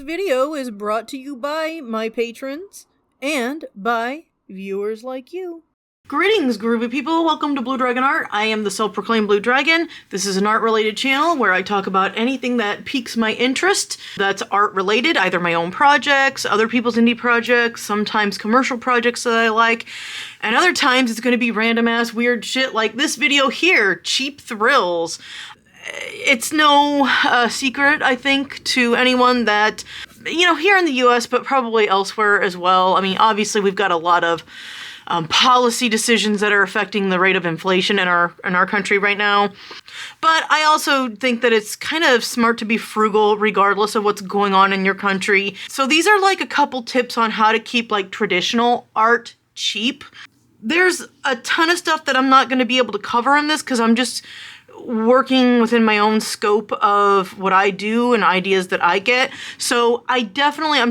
video is brought to you by my patrons and by viewers like you. Greetings, groovy people. Welcome to Blue Dragon Art. I am the self-proclaimed Blue Dragon. This is an art-related channel where I talk about anything that piques my interest that's art-related, either my own projects, other people's indie projects, sometimes commercial projects that I like, and other times it's going to be random-ass weird shit like this video here, Cheap Thrills. It's no secret, I think, to anyone that, you know, here in the US, but probably elsewhere as well. I mean, obviously we've got a lot of policy decisions that are affecting the rate of inflation in our country right now. But I also think that it's kind of smart to be frugal regardless of what's going on in your country. So these are like a couple tips on how to keep like traditional art cheap. There's a ton of stuff that I'm not going to be able to cover in this because I'm just working within my own scope of what I do and ideas that I get. So I'm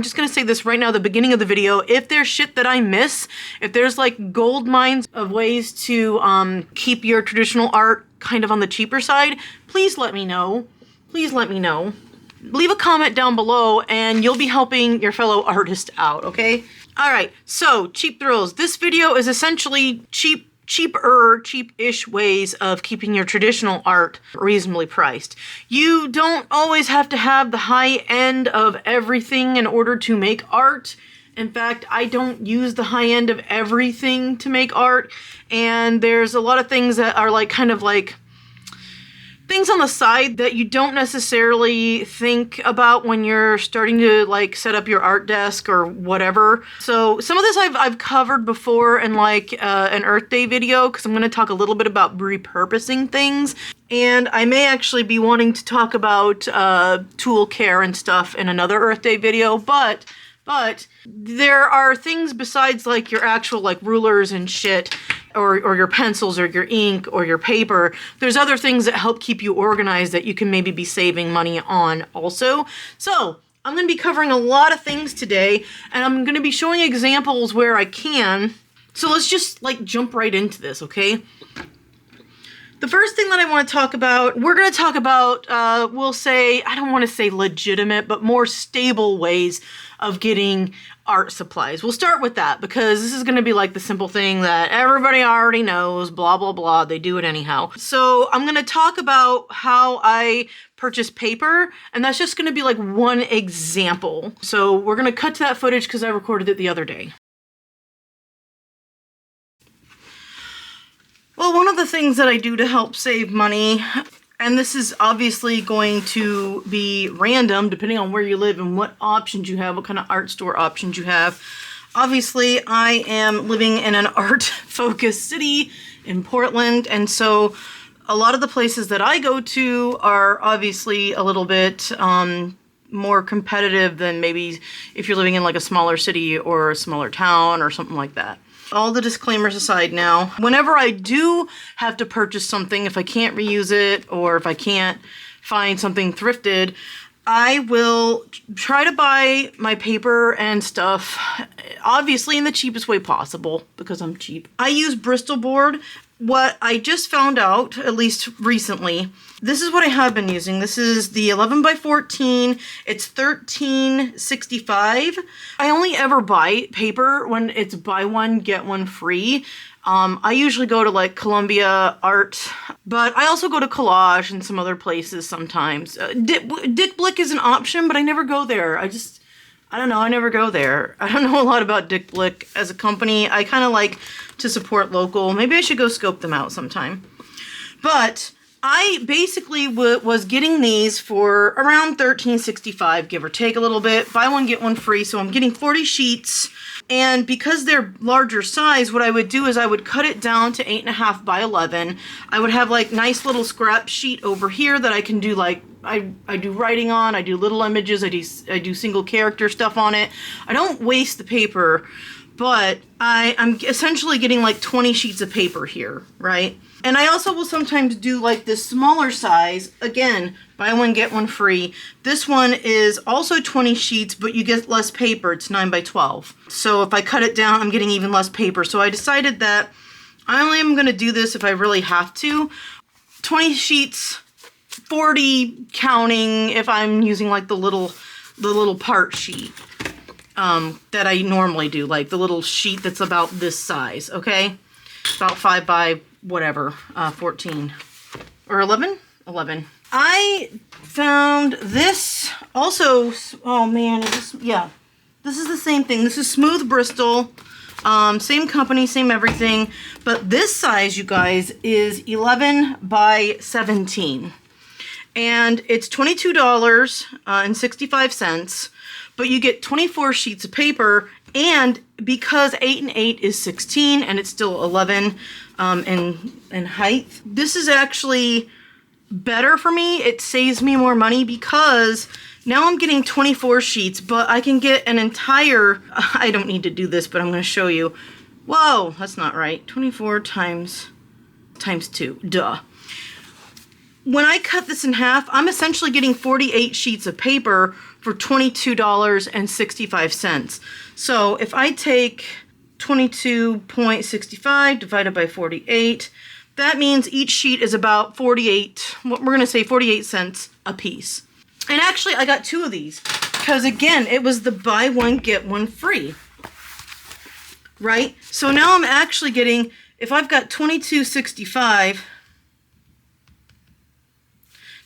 just gonna say this right now at the beginning of the video, if there's shit that I miss, if there's like gold mines of ways to keep your traditional art kind of on the cheaper side, please let me know. Please let me know. Leave a comment down below and you'll be helping your fellow artist out, okay? All right, so Cheap Thrills. This video is essentially cheap-ish ways of keeping your traditional art reasonably priced. You don't always have to have the high end of everything in order to make art. In fact, I don't use the high end of everything to make art, and there's a lot of things that are like kind of like things on the side that you don't necessarily think about when you're starting to like set up your art desk or whatever. So some of this I've covered before in like an Earth Day video because I'm going to talk a little bit about repurposing things. And I may actually be wanting to talk about tool care and stuff in another Earth Day video, but there are things besides like your actual like rulers and shit or your pencils or your ink or your paper. There's other things that help keep you organized that you can maybe be saving money on also. So I'm going to be covering a lot of things today and I'm going to be showing examples where I can. So let's just like jump right into this, okay? The first thing that I want to talk about, we're going to talk about, we'll say, I don't want to say legitimate, but more stable ways of getting art supplies. We'll start with that because this is going to be like the simple thing that everybody already knows, blah, blah, blah. They do it anyhow. So I'm going to talk about how I purchase paper, and that's just going to be like one example. So we're going to cut to that footage because I recorded it the other day. Well, one of the things that I do to help save money, and this is obviously going to be random depending on where you live and what options you have, what kind of art store options you have. Obviously, I am living in an art-focused city in Portland, and so a lot of the places that I go to are obviously a little bit more competitive than maybe if you're living in like a smaller city or a smaller town or something like that. All the disclaimers aside now, whenever I do have to purchase something, if I can't reuse it or if I can't find something thrifted, I will try to buy my paper and stuff, obviously in the cheapest way possible because I'm cheap. I use Bristol board. What I just found out, at least recently, this is what I have been using. This is the 11 by 14. It's $13.65. I only ever buy paper when it's buy one, get one free. I usually go to like Columbia Art, but I also go to Collage and some other places sometimes. Dick Blick is an option, but I never go there. I don't know, I never go there. I don't know a lot about Dick Blick as a company. I kind of like to support local. Maybe I should go scope them out sometime. But I basically was getting these for around $13.65, give or take a little bit. Buy one, get one free. So I'm getting 40 sheets. And because they're larger size, what I would do is I would cut it down to 8.5 by 11. I would have like nice little scrap sheet over here that I can do like, I do writing on, I do little images, I do single character stuff on it. I don't waste the paper, but I'm essentially getting like 20 sheets of paper here, right? And I also will sometimes do like this smaller size, again, buy one, get one free. This one is also 20 sheets, but you get less paper, it's 9 by 12. So if I cut it down, I'm getting even less paper. So I decided that I only am gonna do this if I really have to. 20 sheets, 40 counting if I'm using like the little the little part sheet that I normally do, like the little sheet that's about this size, okay? About 5 by whatever, 14 or 11? 11. I found this also, oh man, yeah, this is the same thing. This is Smooth Bristol, same company, same everything, but this size, you guys, is 11 by 17. And it's $22.65, but you get 24 sheets of paper, and because 8 and 8 is 16, and it's still 11 in height, this is actually better for me. It saves me more money because now I'm getting 24 sheets, but I can get an entire, I don't need to do this, but I'm going to show you. Whoa, that's not right. 24 times 2, duh. When I cut this in half, I'm essentially getting 48 sheets of paper for $22.65. So if I take 22.65 divided by 48, that means each sheet is about 48, we're going to say 48 cents a piece. And actually, I got 2 of these because, again, it was the buy one, get one free, right? So now I'm actually getting, if I've got 22.65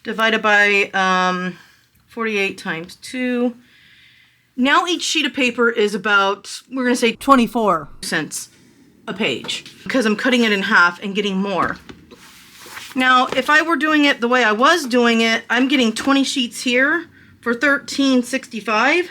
divided by 48 times 2, now each sheet of paper is about, we're going to say 24 cents a page because I'm cutting it in half and getting more. Now, if I were doing it the way I was doing it, I'm getting 20 sheets here for $13.65.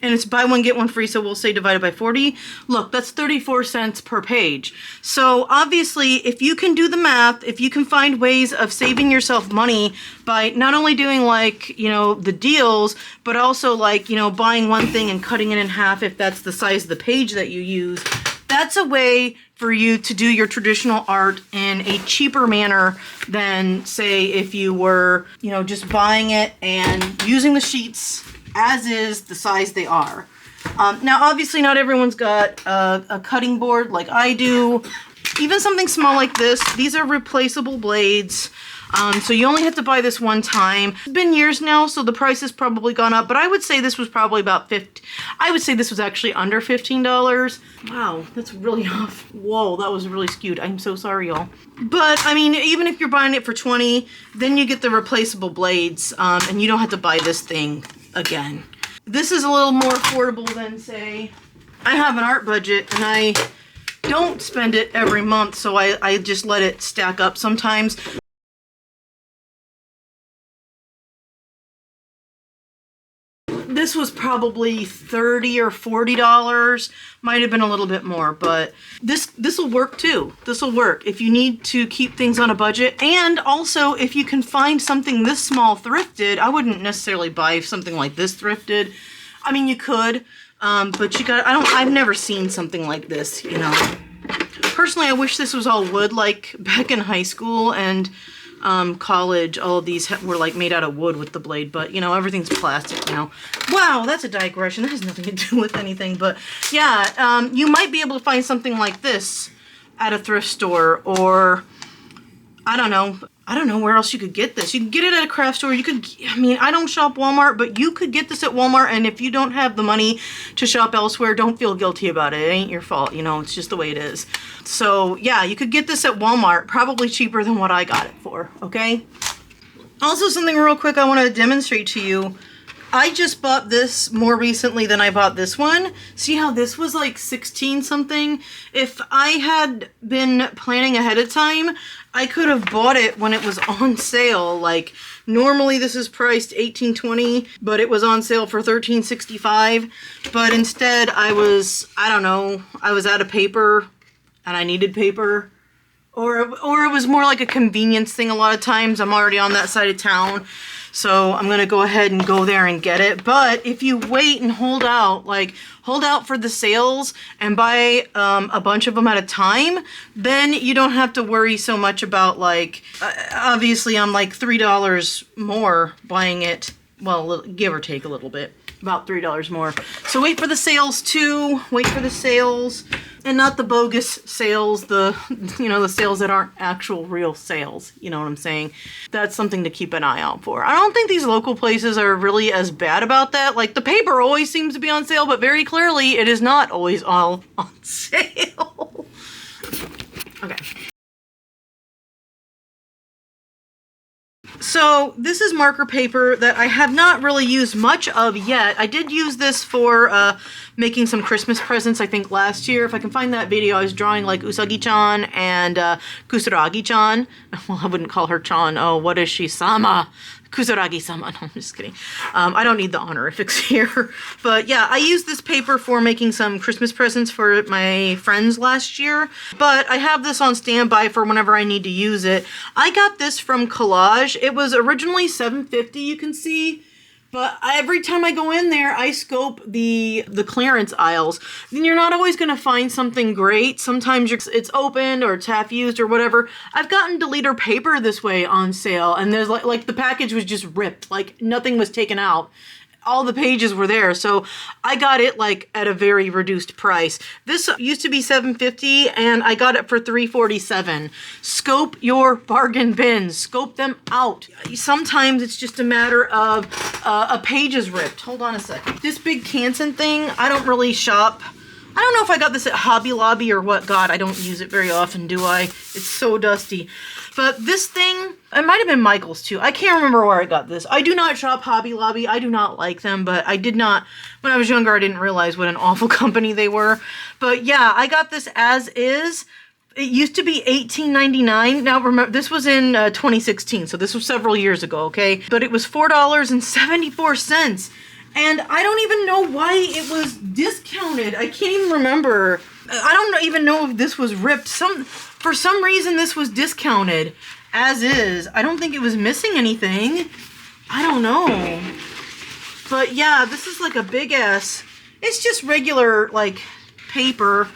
And it's buy one, get one free, so we'll say divided by 40. Look, that's 34 cents per page. So obviously, if you can do the math, if you can find ways of saving yourself money by not only doing, like, you know, the deals, but also, like, you know, buying one thing and cutting it in half if that's the size of the page that you use, that's a way for you to do your traditional art in a cheaper manner than, say, if you were, you know, just buying it and using the sheets as is, the size they are. Now, obviously, not everyone's got a cutting board like I do. Even something small like this, these are replaceable blades. So you only have to buy this one time. It's been years now, so the price has probably gone up, but I would say this was probably about I would say this was actually under $15. Wow, that's really off. Whoa, that was really skewed. I'm so sorry, y'all. But, I mean, even if you're buying it for 20, then you get the replaceable blades, and you don't have to buy this thing again. This is a little more affordable than, say, I have an art budget, and I don't spend it every month, so I just let it stack up sometimes. This was probably $30 or $40, might have been a little bit more, but this will work too. This will work if you need to keep things on a budget, and also if you can find something this small thrifted. I wouldn't necessarily buy something like this thrifted. I mean, you could, but you got, I've never seen something like this, you know. Personally, I wish this was all wood, like back in high school and college. All of these were like made out of wood with the blade, but you know, everything's plastic now. Wow, that's a digression. That has nothing to do with anything, but yeah, you might be able to find something like this at a thrift store, or I don't know where else you could get this. You can get it at a craft store. You could, I mean, I don't shop Walmart, but you could get this at Walmart, and if you don't have the money to shop elsewhere, don't feel guilty about it. It ain't your fault, you know, it's just the way it is. So yeah, you could get this at Walmart, probably cheaper than what I got it for, okay? Also, something real quick I want to demonstrate to you. I just bought this more recently than I bought this one. See how this was like 16 something? If I had been planning ahead of time, I could have bought it when it was on sale. Like, normally this is priced $18.20, but it was on sale for $13.65. But instead I was out of paper and I needed paper. Or it was more like a convenience thing a lot of times. I'm already on that side of town, so I'm gonna go ahead and go there and get it. But if you wait and hold out for the sales and buy a bunch of them at a time, then you don't have to worry so much about, like, obviously I'm like $3 more buying it, well, give or take a little bit, about $3 more. So wait for the sales too, wait for the sales. And not the bogus sales, the sales that aren't actual real sales. You know what I'm saying? That's something to keep an eye out for. I don't think these local places are really as bad about that. Like, the paper always seems to be on sale, but very clearly it is not always all on sale. Okay. So this is marker paper that I have not really used much of yet. I did use this for making some Christmas presents, I think last year. If I can find that video, I was drawing like Usagi-chan and Kusuragi-chan. Well, I wouldn't call her Chan. Oh, what is she? Sama. Kusuragi-sama. No, I'm just kidding. I don't need the honorifics here. But yeah, I used this paper for making some Christmas presents for my friends last year. But I have this on standby for whenever I need to use it. I got this from Collage. It was originally $7.50, you can see. But every time I go in there, I scope the clearance aisles. Then you're not always going to find something great. Sometimes it's opened or it's half used or whatever. I've gotten deleter paper this way on sale, and there's like the package was just ripped. Like, nothing was taken out. All the pages were there, so I got it like at a very reduced price. This used to be $7.50 and I got it for $3.47. Scope your bargain bins. Scope them out. Sometimes it's just a matter of a page is ripped. Hold on a second. This big Canson thing, I don't really shop. I don't know if I got this at Hobby Lobby or what. God, I don't use it very often, do I? It's so dusty. But this thing, it might have been Michael's too. I can't remember where I got this. I do not shop Hobby Lobby. I do not like them, but I did not, when I was younger, I didn't realize what an awful company they were. But yeah, I got this as is. It used to be $18.99. Now remember, this was in 2016, so this was several years ago, okay? But it was $4.74. And I don't even know why it was discounted. I can't even remember. I don't even know if this was ripped. For some reason, this was discounted as is. I don't think it was missing anything. I don't know. But yeah, this is like a big ass, it's just regular like paper.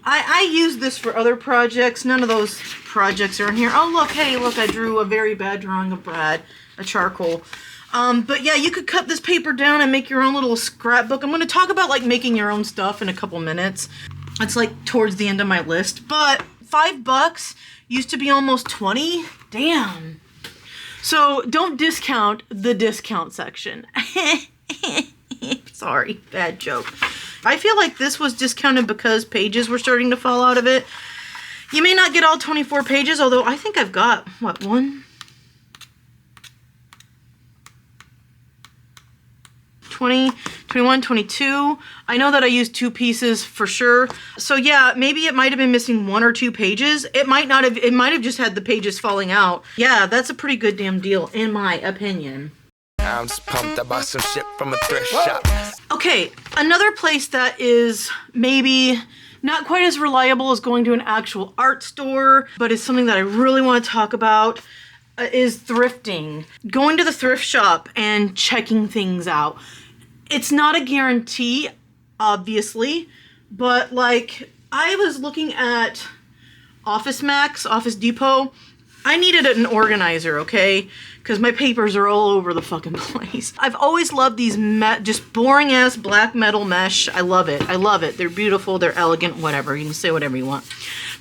I use this for other projects. None of those projects are in here. Oh look, hey, look, I drew a very bad drawing of Brad, a charcoal. But yeah, you could cut this paper down and make your own little scrapbook. I'm going to talk about like making your own stuff in a couple minutes. It's like towards the end of my list, but $5 used to be almost 20. Damn. So don't discount the discount section. Sorry, bad joke. I feel like this was discounted because pages were starting to fall out of it. You may not get all 24 pages, although I think I've got, what, 20, 21, 22. I know that I used 2 pieces for sure. So yeah, maybe it might have been missing 1 or 2 pages. It might not have, it might have just had the pages falling out. Yeah, that's a pretty good damn deal in my opinion. I'm just pumped. I bought some shit from a thrift shop. Okay, another place that is maybe not quite as reliable as going to an actual art store, but is something that I really want to talk about, is thrifting. Going to the thrift shop and checking things out. It's not a guarantee, obviously, but like I was looking at Office Max, Office Depot. I needed an organizer, okay? Because my papers are all over the fucking place. I've always loved these just boring ass black metal mesh. I love it. I love it. They're beautiful. They're elegant. Whatever. You can say whatever you want.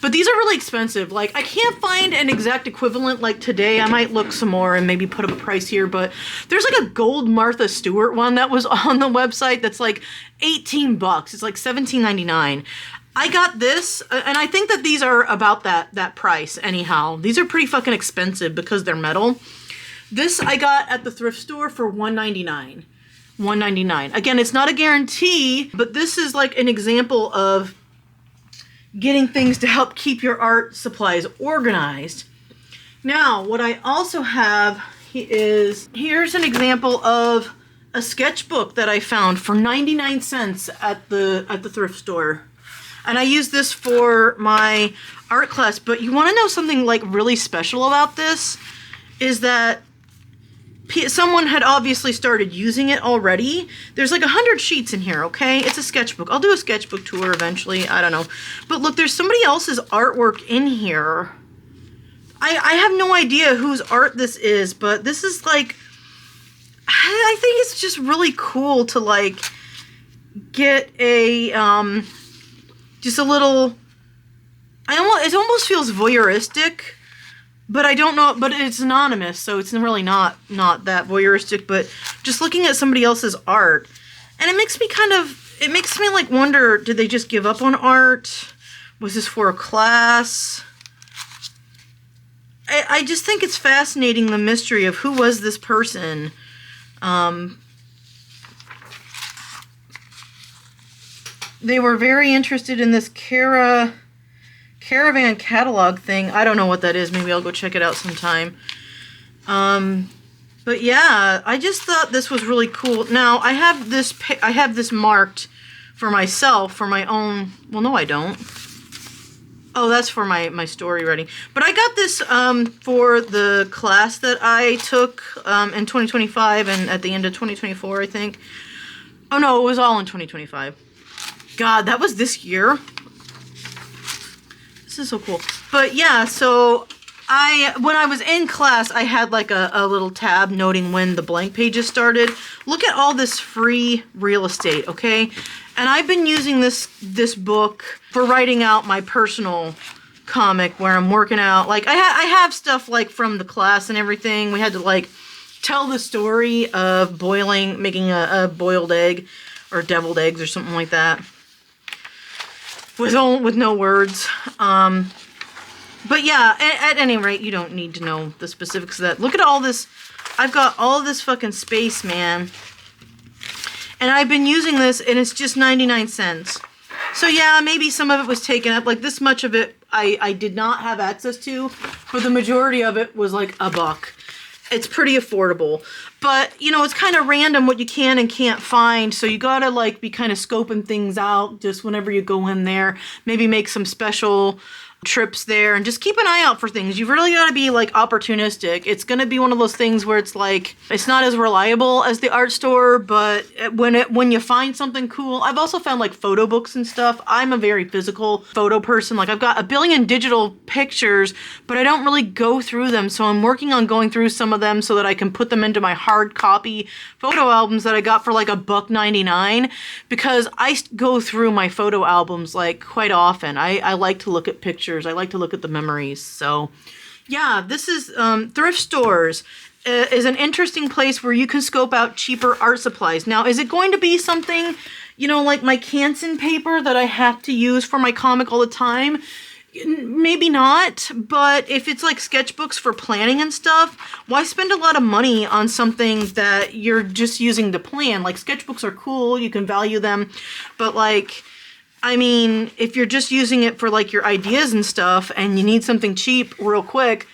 But these are really expensive. Like, I can't find an exact equivalent like today. I might look some more and maybe put up a price here. But there's like a gold Martha Stewart one that was on the website that's like $18. It's like $17.99. I got this, and I think that these are about that price anyhow. These are pretty fucking expensive because they're metal. This I got at the thrift store for $1.99. $1.99. Again, it's not a guarantee, but this is like an example of getting things to help keep your art supplies organized. Now, what I also have is, here's an example of a sketchbook that I found for 99 cents at the thrift store. And I use this for my art class, but you want to know something like really special about this is that someone had obviously started using it already. There's like 100 sheets in here, okay? It's a sketchbook. I'll do a sketchbook tour eventually. I don't know. But look, there's somebody else's artwork in here. I have no idea whose art this is, but this is like, I think it's just really cool to like get a, just a little, it almost feels voyeuristic, but I don't know, but it's anonymous, so it's really not that voyeuristic, but just looking at somebody else's art, and it makes me like wonder, did they just give up on art? Was this for a class? I just think it's fascinating, the mystery of who was this person. They were very interested in this caravan catalog thing. I don't know what that is. Maybe I'll go check it out sometime. But yeah, I just thought this was really cool. Now, I have this marked for myself, for my own, well, no, I don't. Oh, that's for my story writing. But I got this for the class that I took in 2025 and at the end of 2024, I think. Oh no, it was all in 2025. God, that was this year. This is so cool. But yeah, so when I was in class, I had like a little tab noting when the blank pages started. Look at all this free real estate, okay? And I've been using this book for writing out my personal comic where I'm working out. Like I have stuff like from the class and everything. We had to like tell the story of making a boiled egg or deviled eggs or something like that. With no words. But yeah, at any rate, you don't need to know the specifics of that. Look at all this. I've got all this fucking space, man. And I've been using this, and it's just 99 cents. So yeah, maybe some of it was taken up. Like this much of it I did not have access to, but the majority of it was like $1. It's pretty affordable. But, you know, it's kind of random what you can and can't find, so you gotta like be kind of scoping things out just whenever you go in there. Maybe make some special trips there and just keep an eye out for things. You've really got to be like opportunistic. It's going to be one of those things where it's like it's not as reliable as the art store, but when you find something cool. I've also found like photo books and stuff. I'm a very physical photo person. Like I've got a billion digital pictures, but I don't really go through them, so I'm working on going through some of them so that I can put them into my hard copy photo albums that I got for like $1.99, because I go through my photo albums like quite often. I like to look at pictures. I like to look at the memories. So yeah, this is thrift stores is an interesting place where you can scope out cheaper art supplies. Now, is it going to be something, you know, like my Canson paper that I have to use for my comic all the time? Maybe not, but if it's like sketchbooks for planning and stuff, why spend a lot of money on something that you're just using to plan? Like sketchbooks are cool, you can value them, but like, I mean, if you're just using it for like your ideas and stuff and you need something cheap real quick,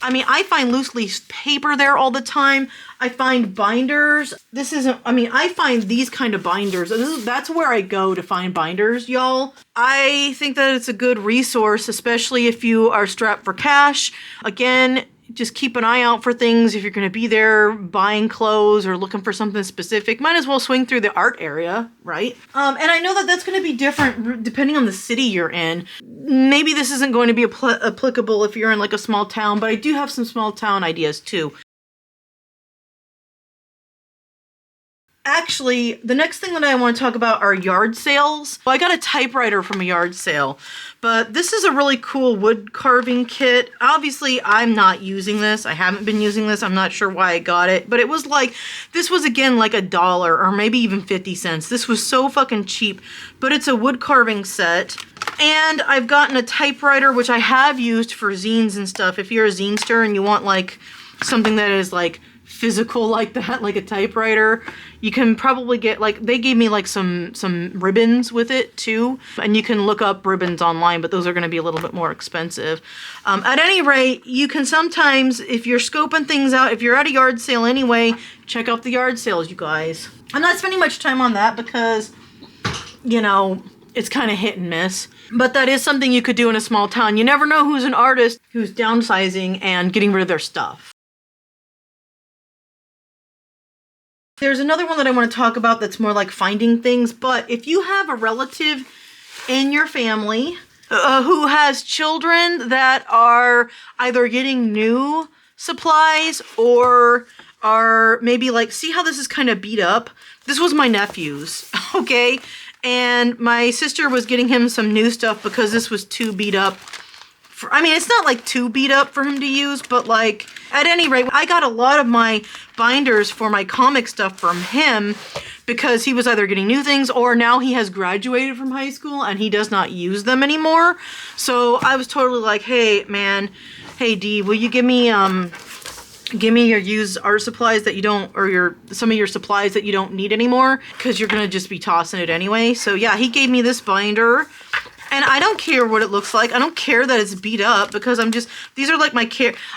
I mean, I find loose leaf paper there all the time. I find binders. I find these kind of binders. That's where I go to find binders, y'all. I think that it's a good resource, especially if you are strapped for cash. Again, just keep an eye out for things. If you're going to be there buying clothes or looking for something specific, might as well swing through the art area, right? And I know that that's going to be different depending on the city you're in. Maybe this isn't going to be applicable if you're in like a small town, but I do have some small town ideas too. Actually, the next thing that I want to talk about are yard sales. Well, I got a typewriter from a yard sale, but this is a really cool wood carving kit. Obviously, I'm not using this. I haven't been using this. I'm not sure why I got it, but it was like, this was again like $1 or maybe even 50 cents. This was so fucking cheap, but it's a wood carving set. And I've gotten a typewriter, which I have used for zines and stuff. If you're a zinester and you want like something that is like physical like that, like a typewriter, you can probably get like, they gave me like some ribbons with it too, and you can look up ribbons online, but those are going to be a little bit more expensive. At any rate, you can sometimes, if you're scoping things out, if you're at a yard sale anyway, check out the yard sales, you guys. I'm not spending much time on that because, you know, it's kind of hit and miss, but that is something you could do in a small town. You never know who's an artist who's downsizing and getting rid of their stuff. There's another one that I want to talk about that's more like finding things, but if you have a relative in your family who has children that are either getting new supplies or are maybe like, see how this is kind of beat up? This was my nephew's. Okay, and my sister was getting him some new stuff because this was too beat up. I mean, it's not like too beat up for him to use, but like, at any rate, I got a lot of my binders for my comic stuff from him because he was either getting new things or now he has graduated from high school and he does not use them anymore. So I was totally like, hey man, hey D, will you give me your used art supplies that you don't, or some of your supplies that you don't need anymore, because you're gonna just be tossing it anyway. So yeah, he gave me this binder. And I don't care what it looks like. I don't care that it's beat up because these are like my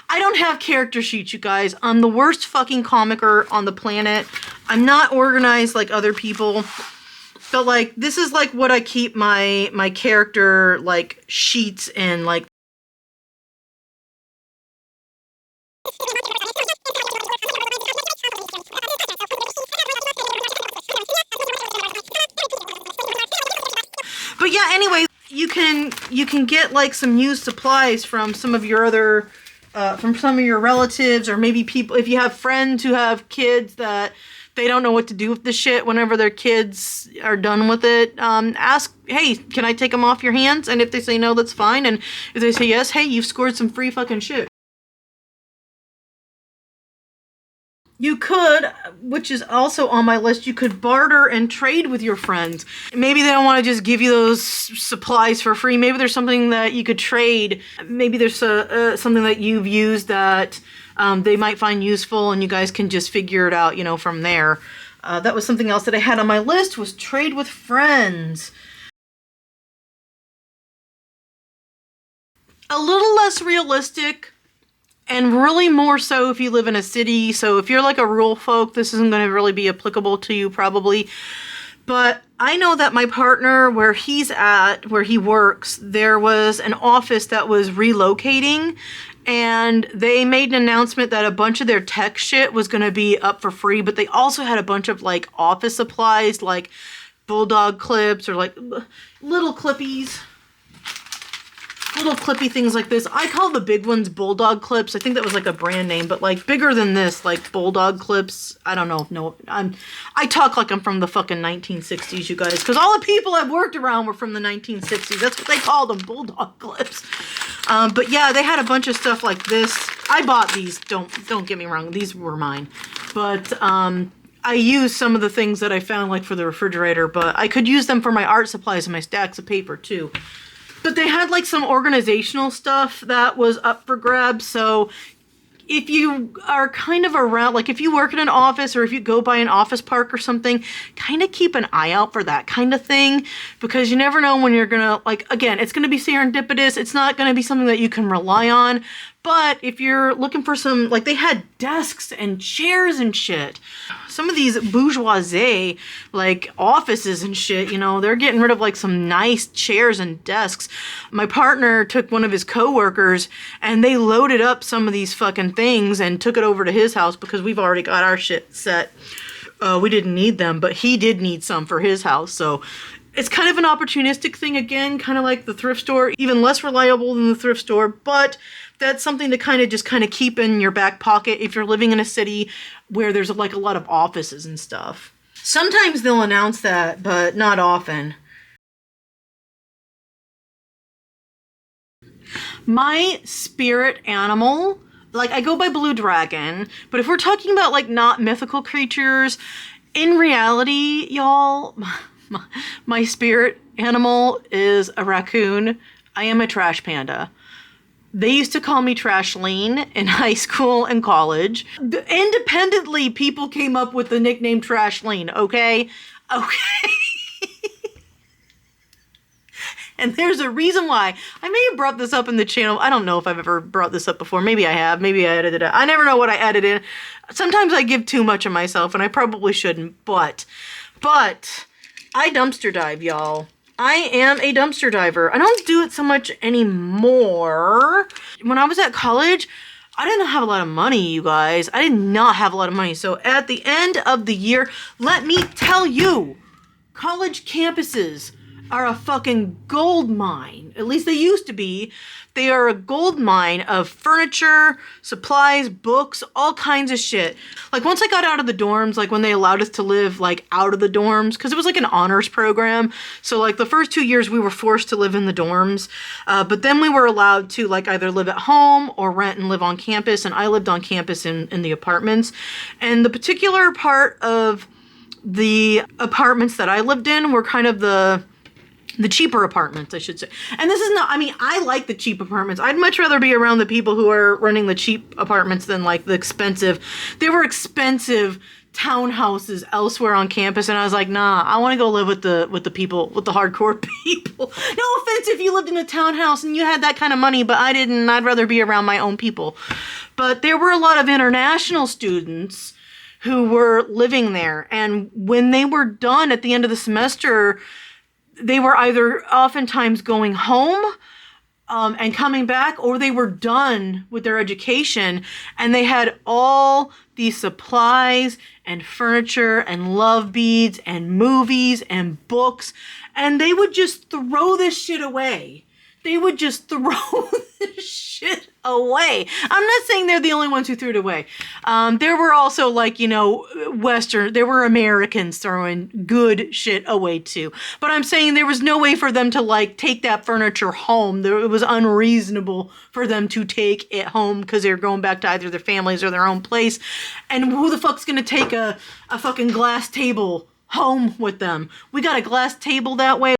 I don't have character sheets, you guys. I'm the worst fucking comicer on the planet. I'm not organized like other people. But like, this is like what I keep my character like sheets in, like. But yeah, anyway, you can get like some used supplies from some of your other, from some of your relatives, or maybe people, if you have friends who have kids that they don't know what to do with the shit whenever their kids are done with it, ask, hey, can I take them off your hands? And if they say no, that's fine. And if they say yes, hey, you've scored some free fucking shit. You could, which is also on my list, you could barter and trade with your friends. Maybe they don't want to just give you those supplies for free. Maybe there's something that you could trade. Maybe there's something that you've used that they might find useful and you guys can just figure it out, you know, from there. That was something else that I had on my list, was trade with friends. A little less realistic. And really more so if you live in a city. So if you're like a rural folk, this isn't going to really be applicable to you probably. But I know that my partner, where he's at, where he works, there was an office that was relocating. And they made an announcement that a bunch of their tech shit was going to be up for free. But they also had a bunch of like office supplies, like bulldog clips or like little clippies. Little clippy things like this. I call the big ones bulldog clips. I think that was like a brand name, but like bigger than this, like bulldog clips. I don't know. No, I talk like I'm from the fucking 1960s, you guys, because all the people I've worked around were from the 1960s. That's what they called them, bulldog clips. But yeah, they had a bunch of stuff like this. I bought these. Don't get me wrong. These were mine, but I used some of the things that I found like for the refrigerator, but I could use them for my art supplies and my stacks of paper too. But they had like some organizational stuff that was up for grabs. So if you are kind of around, like if you work in an office or if you go by an office park or something, kind of keep an eye out for that kind of thing, because you never know when you're gonna, like, again, it's gonna be serendipitous. It's not gonna be something that you can rely on. But if you're looking for some, like they had desks and chairs and shit. Some of these bourgeoisie, like offices and shit, you know, they're getting rid of like some nice chairs and desks. My partner took one of his coworkers and they loaded up some of these fucking things and took it over to his house because we've already got our shit set. We didn't need them, but he did need some for his house. So it's kind of an opportunistic thing again, kind of like the thrift store, even less reliable than the thrift store, but that's something to kind of keep in your back pocket if you're living in a city where there's like a lot of offices and stuff. Sometimes they'll announce that, but not often. My spirit animal, like I go by Blue Dragon, but if we're talking about like not mythical creatures, in reality, y'all, my spirit animal is a raccoon. I am a trash panda. They used to call me Trashleen in high school and college. Independently, people came up with the nickname Trashleen, okay? Okay. And there's a reason why. I may have brought this up in the channel. I don't know if I've ever brought this up before. Maybe I have. Maybe I edited it. I never know what I edited. Sometimes I give too much of myself, and I probably shouldn't. But I dumpster dive, y'all. I am a dumpster diver. I don't do it so much anymore. When I was at college, I didn't have a lot of money, you guys. I did not have a lot of money. So at the end of the year, let me tell you, college campuses, are a fucking gold mine. At least they used to be. They are a gold mine of furniture, supplies, books, all kinds of shit. Like once I got out of the dorms, like when they allowed us to live like out of the dorms, because it was like an honors program. So like the first 2 years we were forced to live in the dorms. But then we were allowed to like either live at home or rent and live on campus. And I lived on campus in the apartments. And the particular part of the apartments that I lived in were kind of the cheaper apartments, I should say. And this is not, I mean, I like the cheap apartments. I'd much rather be around the people who are running the cheap apartments than like the expensive. There were expensive townhouses elsewhere on campus, and I was like, nah, I want to go live with the people, with the hardcore people. No offense if you lived in a townhouse and you had that kind of money, but I didn't. I'd rather be around my own people. But there were a lot of international students who were living there, and when they were done at the end of the semester, they were either oftentimes going home and coming back, or they were done with their education and they had all these supplies and furniture and love beads and movies and books, and they would just throw this shit away. They would just throw this shit away. I'm not saying they're the only ones who threw it away. There were also like, you know, there were Americans throwing good shit away too. But I'm saying there was no way for them to like take that furniture home. It was unreasonable for them to take it home because they were going back to either their families or their own place. And who the fuck's gonna take a fucking glass table home with them? We got a glass table that way.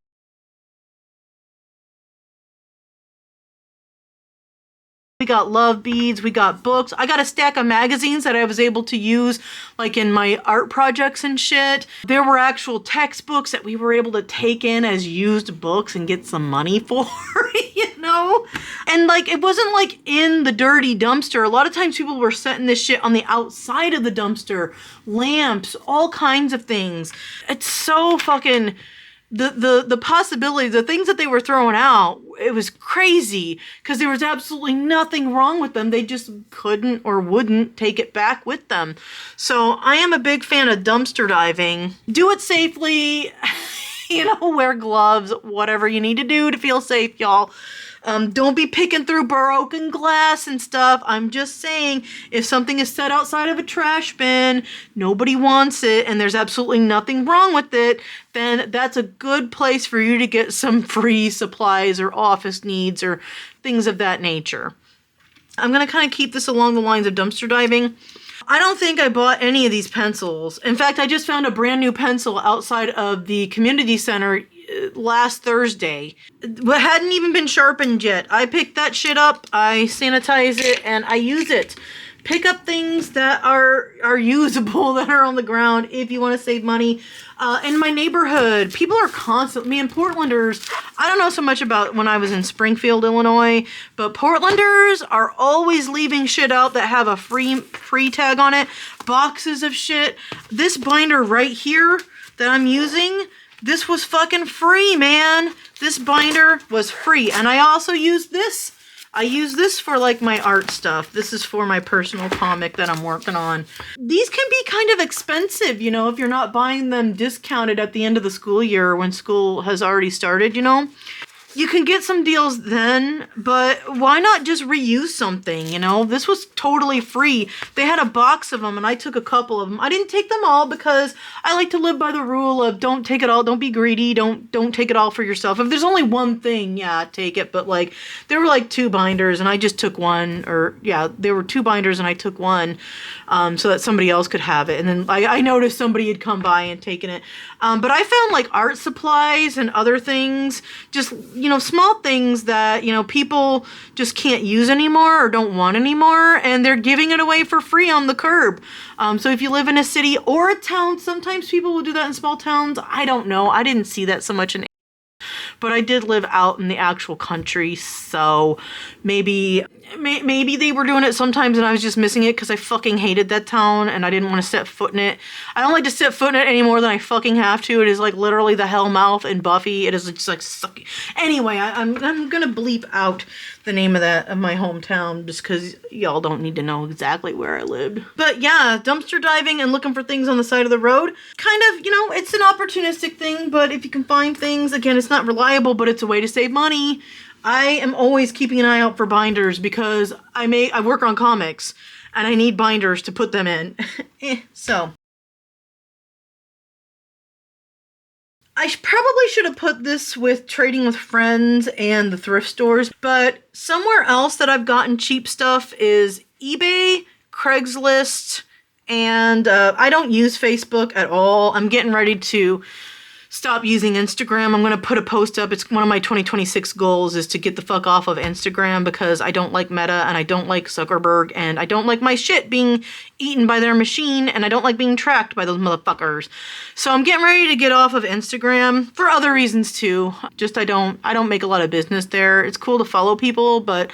We got love beads, we got books. I got a stack of magazines that I was able to use like in my art projects and shit. There were actual textbooks that we were able to take in as used books and get some money for, you know? And like, it wasn't like in the dirty dumpster. A lot of times people were setting this shit on the outside of the dumpster. Lamps, all kinds of things. It's so fucking... The possibility, the things that they were throwing out, it was crazy because there was absolutely nothing wrong with them. They just couldn't or wouldn't take it back with them. So I am a big fan of dumpster diving. Do it safely, you know, wear gloves, whatever you need to do to feel safe, y'all. Don't be picking through broken glass and stuff. I'm just saying, if something is set outside of a trash bin, nobody wants it, and there's absolutely nothing wrong with it, then that's a good place for you to get some free supplies or office needs or things of that nature. I'm going to kind of keep this along the lines of dumpster diving. I don't think I bought any of these pencils. In fact, I just found a brand new pencil outside of the community center last Thursday. It hadn't even been sharpened yet. I picked that shit up, I sanitize it, and I use it. Pick up things that are usable, that are on the ground if you want to save money. In my neighborhood, people are constantly, me and Portlanders, I don't know so much about when I was in Springfield, Illinois, but Portlanders are always leaving shit out that have a free tag on it. Boxes of shit. This binder right here that I'm using, this was fucking free, man. This binder was free. And I also use this. I use this for like my art stuff. This is for my personal comic that I'm working on. These can be kind of expensive, you know, if you're not buying them discounted at the end of the school year when school has already started, you know. You can get some deals then, but why not just reuse something, you know? This was totally free. They had a box of them, and I took a couple of them. I didn't take them all because I like to live by the rule of don't take it all, don't be greedy, don't take it all for yourself. If there's only one thing, yeah, take it. But like, there were like 2 binders, and I just took one, or yeah, there were 2 binders, and I took one so that somebody else could have it. And then I noticed somebody had come by and taken it. But I found like art supplies and other things, just, you know, small things that, you know, people just can't use anymore or don't want anymore, and they're giving it away for free on the curb. So if you live in a city or a town, sometimes people will do that in small towns. I don't know. I didn't see that so much in, but I did live out in the actual country, so maybe they were doing it sometimes and I was just missing it because I fucking hated that town and I didn't want to set foot in it. I don't like to set foot in it any more than I fucking have to. It is like literally the hell mouth in Buffy. It is just like sucky. Anyway, I'm gonna bleep out the name of my hometown, just because y'all don't need to know exactly where I lived. But yeah, dumpster diving and looking for things on the side of the road, kind of, it's an opportunistic thing, but if you can find things, again, it's not reliable, but it's a way to save money. I am always keeping an eye out for binders because I work on comics and I need binders to put them in. So. I probably should have put this with trading with friends and the thrift stores, but somewhere else that I've gotten cheap stuff is eBay, Craigslist, and I don't use Facebook at all. I'm getting ready to stop using Instagram. I'm going to put a post up. It's one of my 2026 goals is to get the fuck off of Instagram because I don't like Meta and I don't like Zuckerberg and I don't like my shit being eaten by their machine and I don't like being tracked by those motherfuckers. So I'm getting ready to get off of Instagram for other reasons too. Just I don't make a lot of business there. It's cool to follow people, but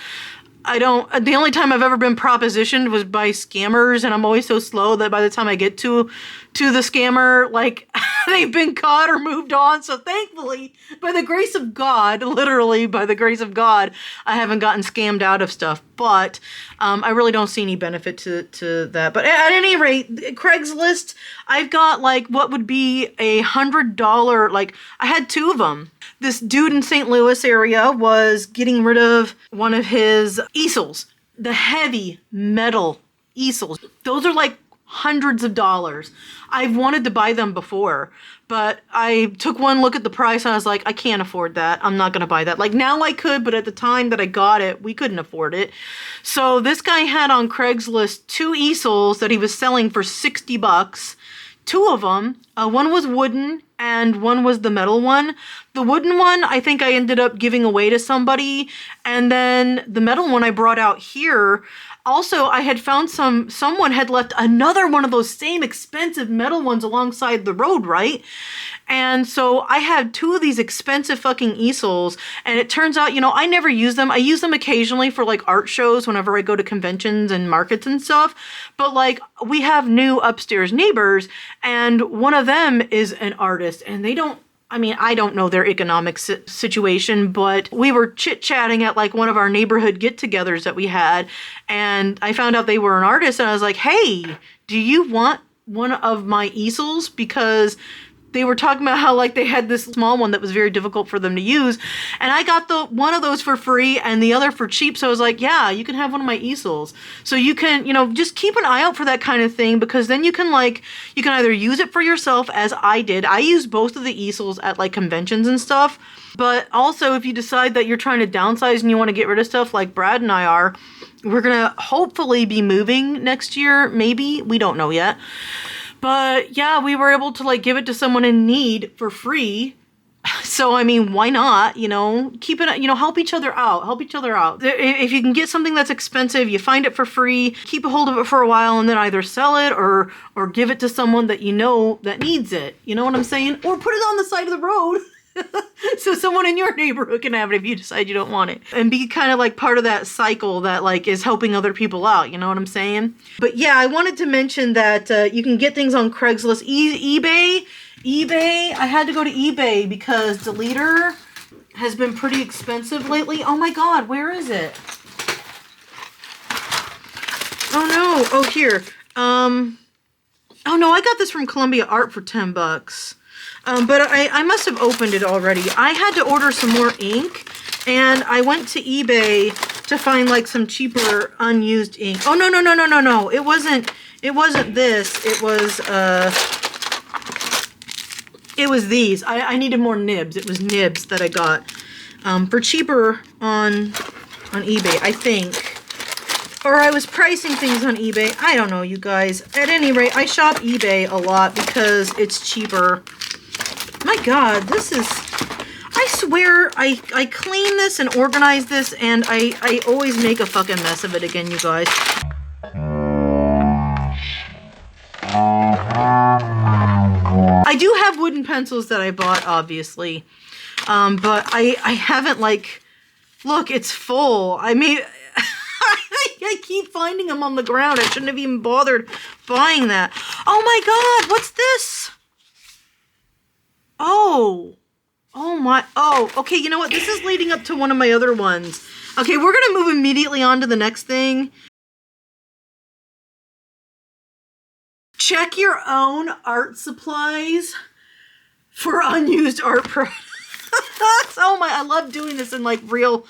the only time I've ever been propositioned was by scammers, and I'm always so slow that by the time I get to the scammer, like, they've been caught or moved on. So thankfully, by the grace of God, literally by the grace of God, I haven't gotten scammed out of stuff. But I really don't see any benefit to that. But at any rate, Craigslist, I've got like what would be $100, like I had two of them. This dude in St. Louis area was getting rid of one of his easels, the heavy metal easels. Those are like hundreds of dollars. I've wanted to buy them before, but I took one look at the price and I was like, I can't afford that. I'm not going to buy that. Like now I could, but at the time that I got it, we couldn't afford it. So this guy had on Craigslist 2 easels that he was selling for $60. 2 of them, one was wooden and one was the metal one. The wooden one, I think I ended up giving away to somebody. And then the metal one I brought out here. Also, I had found someone had left another one of those same expensive metal ones alongside the road, right? And so I had 2 of these expensive fucking easels, and it turns out, I never use them. I use them occasionally for like art shows whenever I go to conventions and markets and stuff. But like we have new upstairs neighbors, and one of them is an artist, and I don't know their economic situation, but we were chit-chatting at like one of our neighborhood get-togethers that we had, and I found out they were an artist, and I was like, hey, do you want one of my easels? Because they were talking about how like they had this small one that was very difficult for them to use, and I got the one of those for free and the other for cheap. So I was like, yeah, you can have one of my easels. So you can, just keep an eye out for that kind of thing, because then you can either use it for yourself, as I did. I used both of the easels at like conventions and stuff. But also if you decide that you're trying to downsize and you want to get rid of stuff like Brad and I are, we're going to hopefully be moving next year. Maybe, we don't know yet. But yeah, we were able to like give it to someone in need for free. So, why not, keep it, help each other out. If you can get something that's expensive, you find it for free, keep a hold of it for a while and then either sell it or give it to someone that that needs it. You know what I'm saying? Or put it on the side of the road. So someone in your neighborhood can have it if you decide you don't want it. And be kind of like part of that cycle that like is helping other people out. You know what I'm saying? But yeah, I wanted to mention that you can get things on Craigslist, eBay. I had to go to eBay because the leader has been pretty expensive lately. Oh my God, where is it? Oh no. Oh, here. Oh no, I got this from Columbia Art for $10. But I must have opened it already. I had to order some more ink, and I went to eBay to find like some cheaper unused ink. Oh no. It wasn't this. It was these. I needed more nibs. It was nibs that I got for cheaper on eBay, I think. Or I was pricing things on eBay. I don't know, you guys. At any rate, I shop eBay a lot because it's cheaper. My God, this is... I swear, I clean this and organize this, and I always make a fucking mess of it again, you guys. I do have wooden pencils that I bought, obviously. But I haven't, like... Look, it's full. I keep finding them on the ground. I shouldn't have even bothered buying that. Oh my God, what's this? Oh, okay, you know what? This is leading up to one of my other ones. Okay, we're gonna move immediately on to the next thing. Check your own art supplies for unused art products. Oh my, I love doing this in like real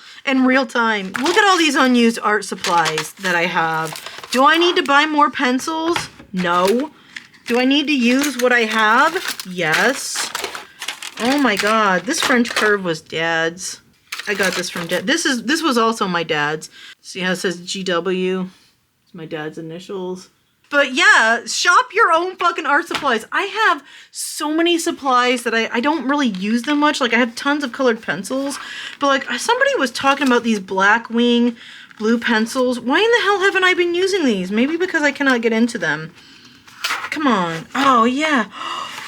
time. Look at all these unused art supplies that I have. Do I need to buy more pencils? No. Do I need to use what I have? Yes. Oh my god, this French curve was Dad's. I got this from Dad. This was also my dad's. See how it says GW? It's my dad's initials. But yeah, shop your own fucking art supplies. I have so many supplies that I don't really use them much. Like I have tons of colored pencils, but like somebody was talking about these Blackwing blue pencils. Why in the hell haven't I been using these? Maybe because I cannot get into them. Come on. Oh yeah.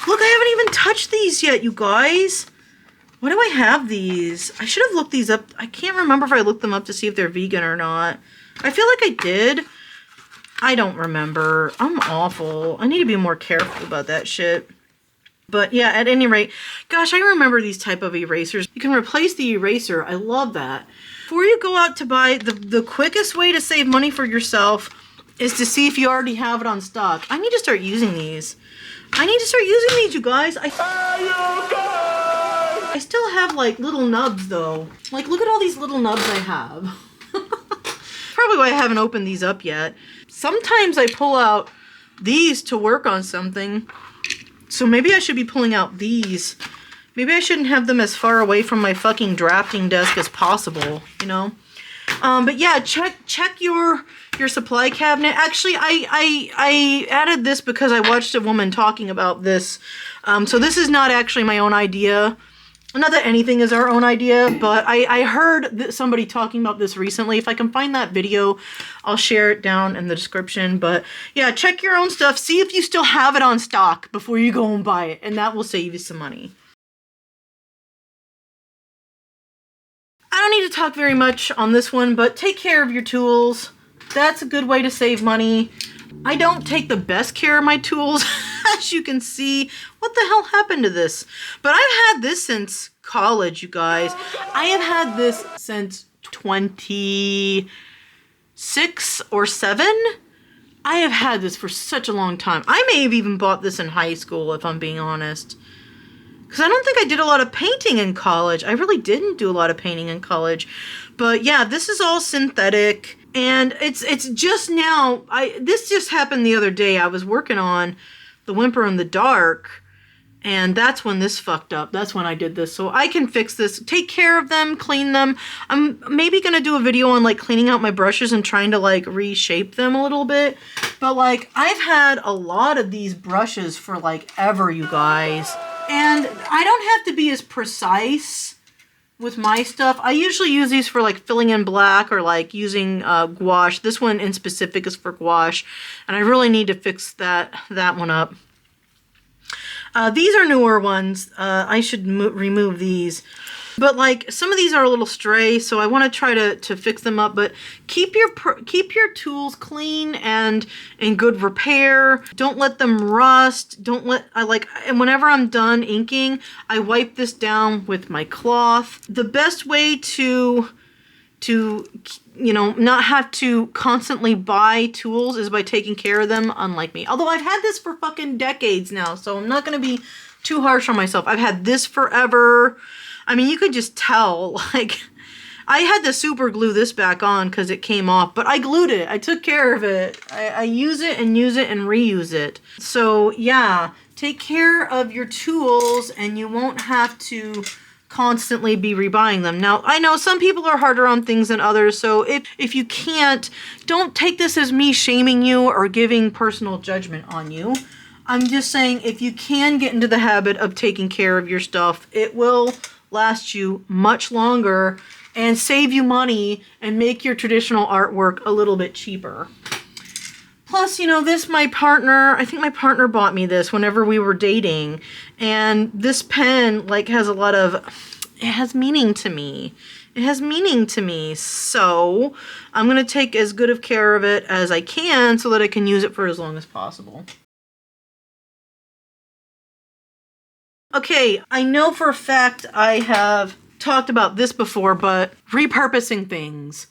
Look, I haven't even touched these yet, you guys. Why do I have these? I should have looked these up. I can't remember if I looked them up to see if they're vegan or not. I feel like I did. I don't remember. I'm awful. I need to be more careful about that shit. But yeah, at any rate, gosh, I remember these type of erasers. You can replace the eraser. I love that. Before you go out to buy, the quickest way to save money for yourself is to see if you already have it on stock. I need to start using these. I need to start using these, you guys. I still have like little nubs though. Like look at all these little nubs I have. Probably why I haven't opened these up yet. Sometimes I pull out these to work on something. So maybe I should be pulling out these. Maybe I shouldn't have them as far away from my fucking drafting desk as possible, you know? But yeah, check your supply cabinet. Actually, I added this because I watched a woman talking about this. So this is not actually my own idea. Not that anything is our own idea, but I heard somebody talking about this recently. If I can find that video, I'll share it down in the description. But yeah, check your own stuff. See if you still have it on stock before you go and buy it, and that will save you some money. I don't need to talk very much on this one, but take care of your tools. That's a good way to save money. I don't take the best care of my tools, as you can see. What the hell happened to this? But I've had this since college, you guys. I have had this since 26 or 7. I have had this for such a long time. I may have even bought this in high school, if I'm being honest. Because I don't think I did a lot of painting in college. I really didn't do a lot of painting in college. But yeah, this is all synthetic. And it's just now, this just happened the other day. I was working on The Whimper in the Dark, and that's when this fucked up. That's when I did this. So I can fix this. Take care of them, clean them. I'm maybe gonna do a video on like cleaning out my brushes and trying to like reshape them a little bit. But like I've had a lot of these brushes for like ever, you guys. And I don't have to be as precise with my stuff. I usually use these for like filling in black or like using gouache. This one in specific is for gouache, and I really need to fix that one up. These are newer ones. I should remove these. But like some of these are a little stray, so I want to try to fix them up. But keep your tools clean and in good repair. Don't let them rust. And whenever I'm done inking, I wipe this down with my cloth. The best way to not have to constantly buy tools is by taking care of them, unlike me. Although I've had this for fucking decades now, so I'm not gonna be too harsh on myself. I've had this forever. I mean, you could just tell, like, I had to super glue this back on because it came off, but I glued it. I took care of it. I use it and reuse it. So yeah, take care of your tools and you won't have to constantly be rebuying them. Now, I know some people are harder on things than others, so if you can't, don't take this as me shaming you or giving personal judgment on you. I'm just saying if you can get into the habit of taking care of your stuff, it will last you much longer and save you money and make your traditional artwork a little bit cheaper. Plus, I think my partner bought me this whenever we were dating, and this pen has it has meaning to me. It has meaning to me, so I'm gonna take as good of care of it as I can so that I can use it for as long as possible. Okay, I know for a fact I have talked about this before, but repurposing things.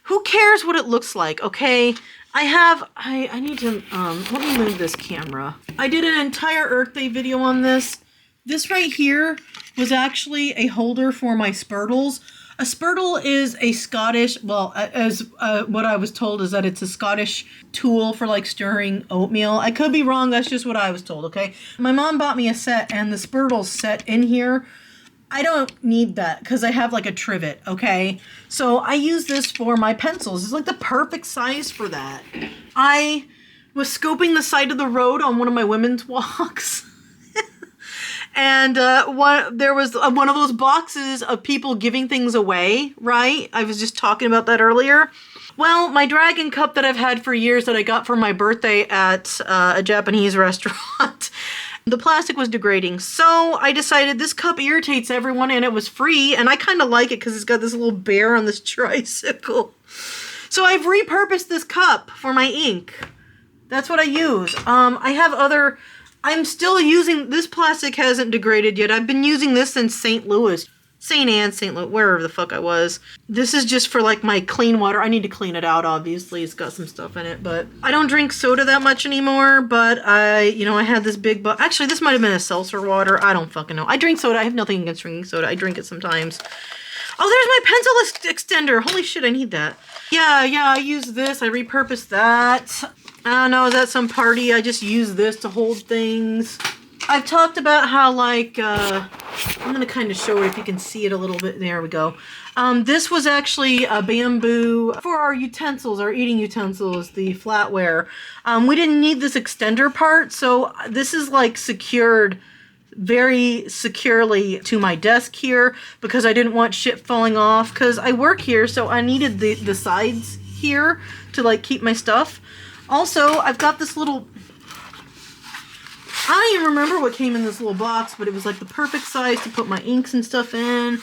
Who cares what it looks like, okay? I need to, let me move this camera. I did an entire Earth Day video on this. This right here was actually a holder for my spurtles. A spurtle is a Scottish, well, as what I was told is that it's a Scottish tool for like stirring oatmeal. I could be wrong, that's just what I was told, okay? My mom bought me a set, and the spurtle's set in here. I don't need that because I have like a trivet, okay? So I use this for my pencils. It's like the perfect size for that. I was scoping the side of the road on one of my women's walks. And there was one of those boxes of people giving things away, right? I was just talking about that earlier. Well, my dragon cup that I've had for years that I got for my birthday at a Japanese restaurant, the plastic was degrading. So I decided this cup irritates everyone, and it was free. And I kind of like it because it's got this little bear on this tricycle. So I've repurposed this cup for my ink. That's what I use. I have other... I'm still using, this plastic hasn't degraded yet. I've been using this since St. Louis. St. Anne, St. Louis, wherever the fuck I was. This is just for like my clean water. I need to clean it out, obviously. It's got some stuff in it, but I don't drink soda that much anymore, but I had this big, actually this might have been a seltzer water. I don't fucking know. I drink soda. I have nothing against drinking soda. I drink it sometimes. Oh, there's my pencil extender. Holy shit, I need that. Yeah, I use this. I repurposed that. I don't know, is that some party? I just use this to hold things. I've talked about how, like, I'm going to kind of show it if you can see it a little bit. There we go. This was actually a bamboo for our utensils, our eating utensils, the flatware. We didn't need this extender part, so this is, like, secured very securely to my desk here because I didn't want shit falling off because I work here, so I needed the sides here to, like, keep my stuff. Also, I've got this little, I don't even remember what came in this little box, but it was like the perfect size to put my inks and stuff in.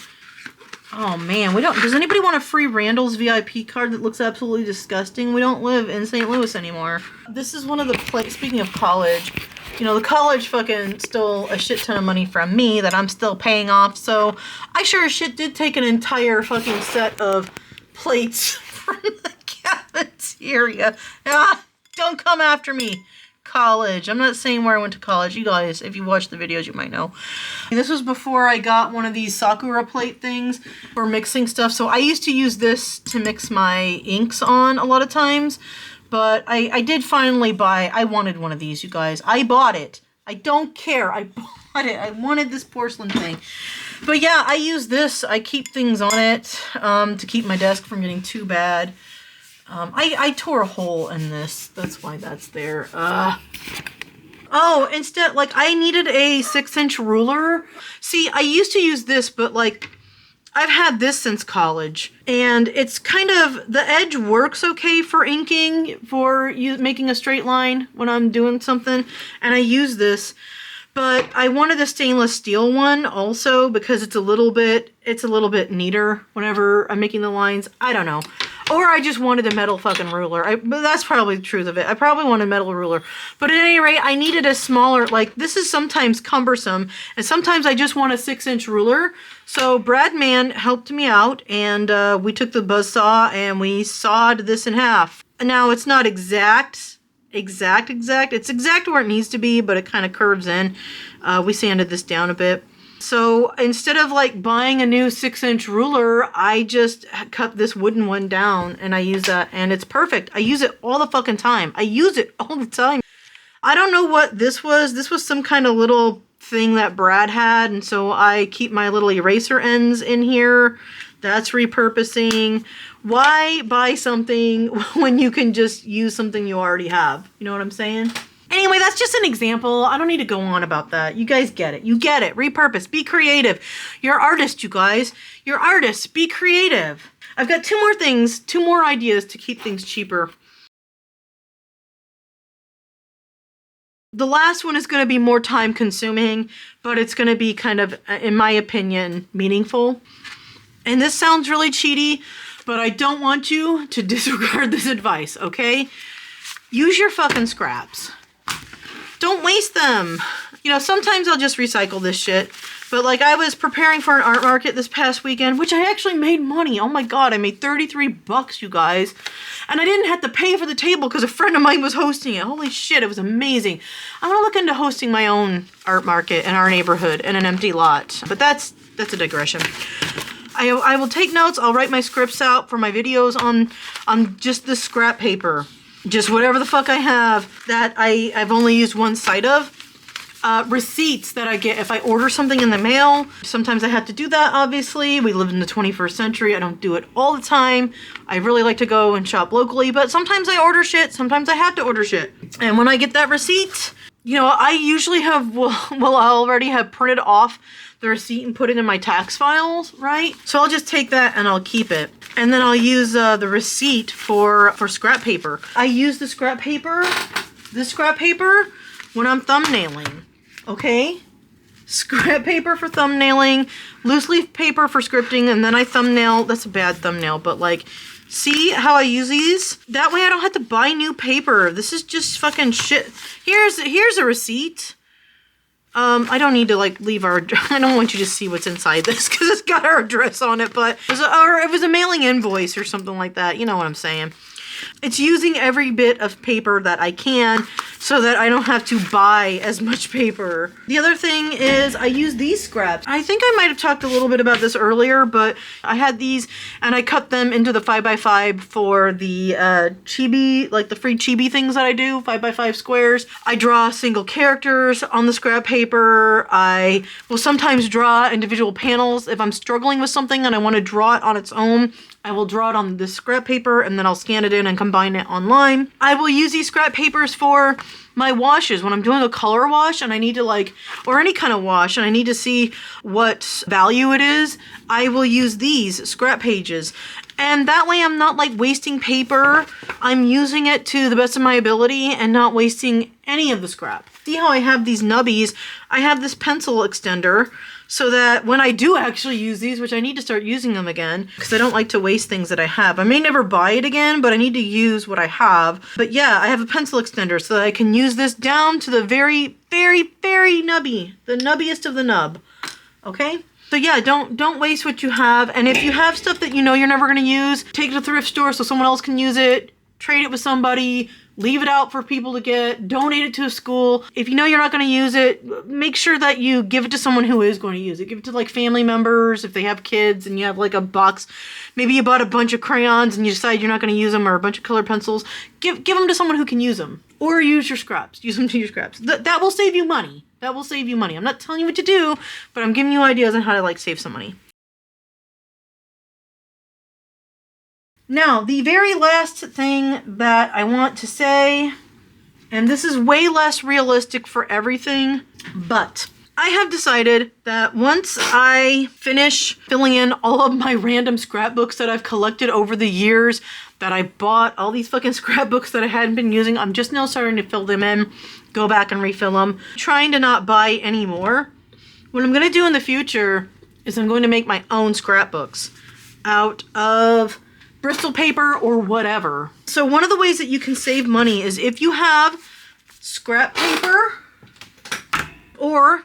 Oh man, does anybody want a free Randall's VIP card that looks absolutely disgusting? We don't live in St. Louis anymore. This is one of the speaking of college, the college fucking stole a shit ton of money from me that I'm still paying off, so I sure as shit did take an entire fucking set of plates from the cafeteria. Don't come after me. College. I'm not saying where I went to college. You guys, if you watch the videos, you might know. This was before I got one of these Sakura plate things for mixing stuff. So I used to use this to mix my inks on a lot of times. But I did finally I wanted one of these, you guys. I bought it. I don't care. I bought it. I wanted this porcelain thing. But yeah, I use this. I keep things on it to keep my desk from getting too bad. I tore a hole in this. That's why that's there. Oh, instead, like, I needed a 6-inch ruler. See, I used to use this, but, like, I've had this since college. And it's kind of, the edge works okay for inking, for making a straight line when I'm doing something. And I use this. But I wanted a stainless steel one also because it's a little bit neater whenever I'm making the lines. I don't know. Or I just wanted a metal fucking ruler. But that's probably the truth of it. I probably want a metal ruler. But at any rate, I needed a smaller, like, this is sometimes cumbersome. And sometimes I just want a 6-inch ruler. So Brad Mann helped me out. And we took the buzzsaw and we sawed this in half. Now, it's not exact. It's exact where it needs to be, but it kind of curves in. We sanded this down a bit. So instead of like buying a new 6-inch ruler, I just cut this wooden one down and I use that and it's perfect. I use it all the fucking time. I use it all the time. I don't know what this was. This was some kind of little thing that Brad had. And so I keep my little eraser ends in here. That's repurposing. Why buy something when you can just use something you already have? You know what I'm saying? Anyway, that's just an example. I don't need to go on about that. You guys get it. You get it. Repurpose. Be creative. You're artists, you guys. You're artists. Be creative. I've got two more ideas to keep things cheaper. The last one is going to be more time consuming, but it's going to be kind of, in my opinion, meaningful. And this sounds really cheaty, but I don't want you to disregard this advice, okay? Use your fucking scraps. Don't waste them. You know, sometimes I'll just recycle this shit. But like I was preparing for an art market this past weekend, which I actually made money. Oh my God, I made 33 bucks, you guys. And I didn't have to pay for the table because a friend of mine was hosting it. Holy shit, it was amazing. I'm gonna look into hosting my own art market in our neighborhood in an empty lot. But that's a digression. I will take notes. I'll write my scripts out for my videos on just the scrap paper. Just whatever the fuck I have that I've only used one side of. Receipts that I get if I order something in the mail. Sometimes I have to do that, obviously. We live in the 21st century. I don't do it all the time. I really like to go and shop locally, but sometimes I order shit. Sometimes I have to order shit. And when I get that receipt, you know, I usually have, well, I already have printed off the receipt and put it in my tax files, right? So I'll just take that and I'll keep it. And then I'll use the receipt for scrap paper. I use this scrap paper when I'm thumbnailing, okay? Scrap paper for thumbnailing, loose leaf paper for scripting, and then I thumbnail. That's a bad thumbnail, but like, see how I use these? That way I don't have to buy new paper. This is just fucking shit. Here's a receipt. I don't need to like leave our, I don't want you to see what's inside this because it's got our address on it, but it was a mailing invoice or something like that. You know what I'm saying? It's using every bit of paper that I can so that I don't have to buy as much paper. The other thing is I use these scraps. I think I might have talked a little bit about this earlier, but I had these and I cut them into the 5x5 for the chibi, like the free chibi things that I do, 5x5 squares. I draw single characters on the scrap paper. I will sometimes draw individual panels. If I'm struggling with something and I want to draw it on its own, I will draw it on this scrap paper and then I'll scan it in and combine it online. I will use these scrap papers for my washes when I'm doing a color wash and I need to like, or any kind of wash and I need to see what value it is. I will use these scrap pages. And that way I'm not like wasting paper. I'm using it to the best of my ability and not wasting any of the scrap. See how I have these nubbies? I have this pencil extender so that when I do actually use these, which I need to start using them again, because I don't like to waste things that I have. I may never buy it again, but I need to use what I have. But yeah, I have a pencil extender so that I can use this down to the very, very, very nubby, the nubbiest of the nub. Okay? So yeah, don't waste what you have. And if you have stuff that you know you're never gonna use, take it to the thrift store so someone else can use it, trade it with somebody, leave it out for people to get, donate it to a school. If you know you're not going to use it, make sure that you give it to someone who is going to use it. Give it to like family members if they have kids and you have like a box. Maybe you bought a bunch of crayons and you decide you're not going to use them, or a bunch of colored pencils. Give them to someone who can use them. Or use your scraps. Use them to your scraps. That will save you money. That will save you money. I'm not telling you what to do, but I'm giving you ideas on how to like save some money. Now, the very last thing that I want to say, and this is way less realistic for everything, but I have decided that once I finish filling in all of my random scrapbooks that I've collected over the years, that I bought all these fucking scrapbooks that I hadn't been using, I'm just now starting to fill them in, go back and refill them, trying to not buy any more. What I'm going to do in the future is I'm going to make my own scrapbooks out of Bristol paper or whatever. So one of the ways that you can save money is if you have scrap paper, or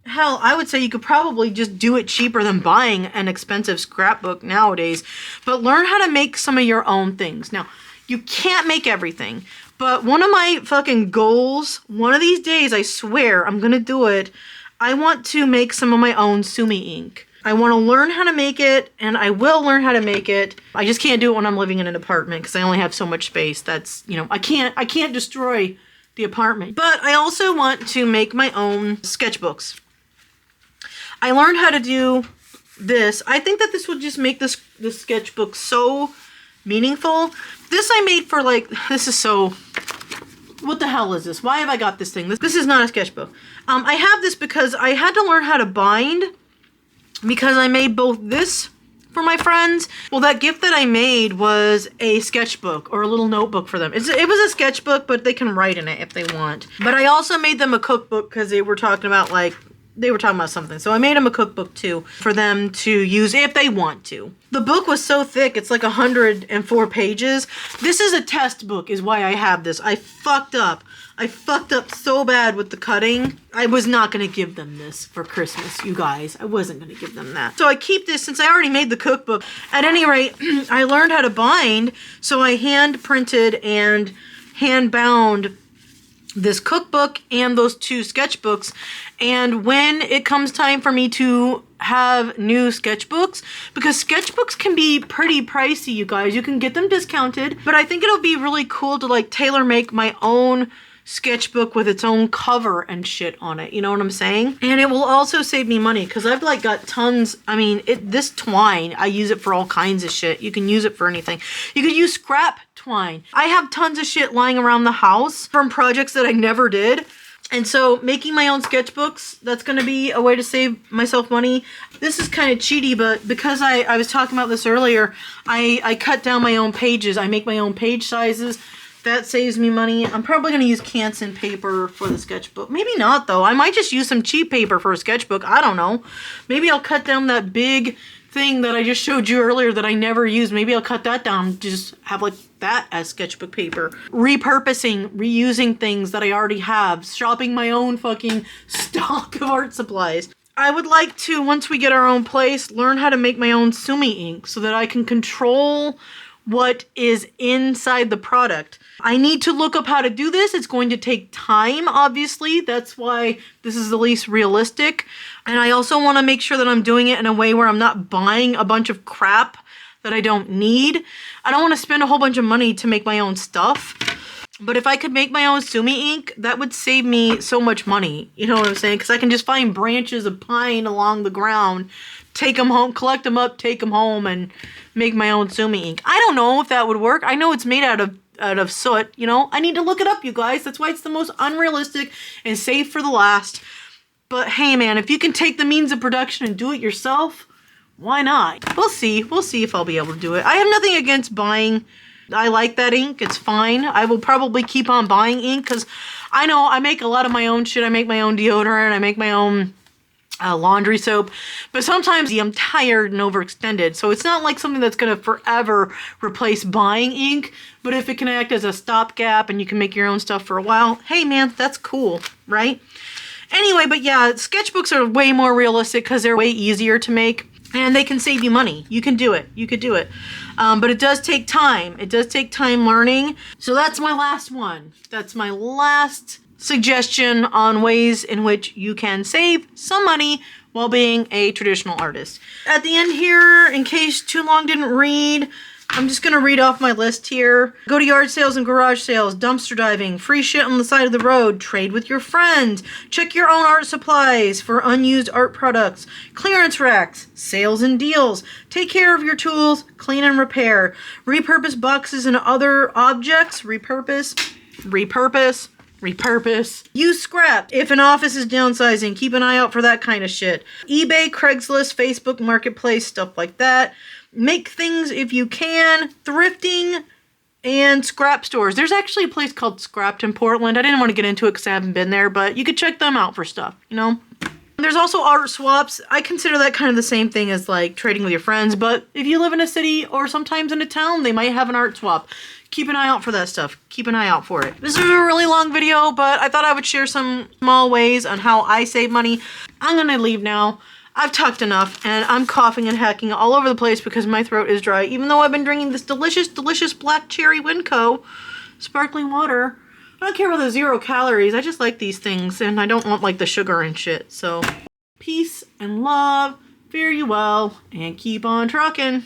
hell, I would say you could probably just do it cheaper than buying an expensive scrapbook nowadays, but learn how to make some of your own things. Now, you can't make everything, but one of my fucking goals, one of these days, I swear I'm gonna do it, I want to make some of my own Sumi ink. I want to learn how to make it, and I will learn how to make it. I just can't do it when I'm living in an apartment because I only have so much space. That's, you know, I can't destroy the apartment. But I also want to make my own sketchbooks. I learned how to do this. I think that this would just make this sketchbook so meaningful. This I made for like, this is so, what the hell is this? Why have I got this thing? This is not a sketchbook. I have this because I had to learn how to bind, because I made both this for my friends. Well, that gift that I made was a sketchbook or a little notebook for them. It was a sketchbook, but they can write in it if they want. But I also made them a cookbook because they were talking about something. So I made them a cookbook too for them to use if they want to. The book was so thick, it's like 104 pages. This is a test book is why I have this. I fucked up. I fucked up so bad with the cutting. I was not going to give them this for Christmas, you guys. I wasn't going to give them that. So I keep this since I already made the cookbook. At any rate, I learned how to bind, so I hand printed and hand bound this cookbook and those 2 sketchbooks. And when it comes time for me to have new sketchbooks, because sketchbooks can be pretty pricey, you guys, you can get them discounted, but I think it'll be really cool to like tailor make my own sketchbook with its own cover and shit on it, you know what I'm saying? And it will also save me money because I've like got tons. I mean, this twine, I use it for all kinds of shit. You can use it for anything. You could use scrap twine. I have tons of shit lying around the house from projects that I never did. And so making my own sketchbooks, that's going to be a way to save myself money. This is kind of cheaty, but because I was talking about this earlier, I cut down my own pages. I make my own page sizes. That saves me money. I'm probably going to use Canson paper for the sketchbook. Maybe not, though. I might just use some cheap paper for a sketchbook. I don't know. Maybe I'll cut down that big thing that I just showed you earlier that I never used. Maybe I'll cut that down, just have like that as sketchbook paper. Repurposing, reusing things that I already have. Shopping my own fucking stock of art supplies. I would like to, once we get our own place, learn how to make my own Sumi ink so that I can control what is inside the product. I need to look up how to do this. It's going to take time, obviously. That's why this is the least realistic. And I also want to make sure that I'm doing it in a way where I'm not buying a bunch of crap that I don't need. I don't want to spend a whole bunch of money to make my own stuff. But if I could make my own Sumi ink, that would save me so much money. You know what I'm saying? Because I can just find branches of pine along the ground, take them home, collect them up, take them home, and make my own Sumi ink. I don't know if that would work. I know it's made out of soot, you know? I need to look it up, you guys. That's why it's the most unrealistic and save for the last. But hey, man, if you can take the means of production and do it yourself, why not? We'll see. We'll see if I'll be able to do it. I have nothing against buying. I like that ink. It's fine. I will probably keep on buying ink because I know I make a lot of my own shit. I make my own deodorant. I make my own laundry soap. But sometimes I'm tired and overextended. So it's not like something that's going to forever replace buying ink. But if it can act as a stopgap and you can make your own stuff for a while, hey, man, that's cool, right? Anyway, but yeah, sketchbooks are way more realistic because they're way easier to make. And they can save you money. You can do it. You could do it. But it does take time. It does take time learning. So that's my last one. That's my last suggestion on ways in which you can save some money while being a traditional artist. At the end here, in case too long didn't read, I'm just going to read off my list here. Go to yard sales and garage sales, dumpster diving, free shit on the side of the road, trade with your friends, check your own art supplies for unused art products, clearance racks, sales and deals, take care of your tools, clean and repair, repurpose boxes and other objects, repurpose, use scrap. If an office is downsizing, keep an eye out for that kind of shit. eBay, Craigslist, Facebook Marketplace, stuff like that. Make things if you can. Thrifting and scrap stores. There's actually a place called Scrapped in Portland. I didn't want to get into it because I haven't been there, but you could check them out for stuff, you know? There's also art swaps. I consider that kind of the same thing as like trading with your friends, but if you live in a city or sometimes in a town, they might have an art swap. Keep an eye out for that stuff. Keep an eye out for it. This is a really long video, but I thought I would share some small ways on how I save money. I'm gonna leave now. I've talked enough, and I'm coughing and hacking all over the place because my throat is dry, even though I've been drinking this delicious, delicious black cherry Winco sparkling water. I don't care about the 0 calories. I just like these things, and I don't want, like, the sugar and shit. So, peace and love, fare you well, and keep on trucking.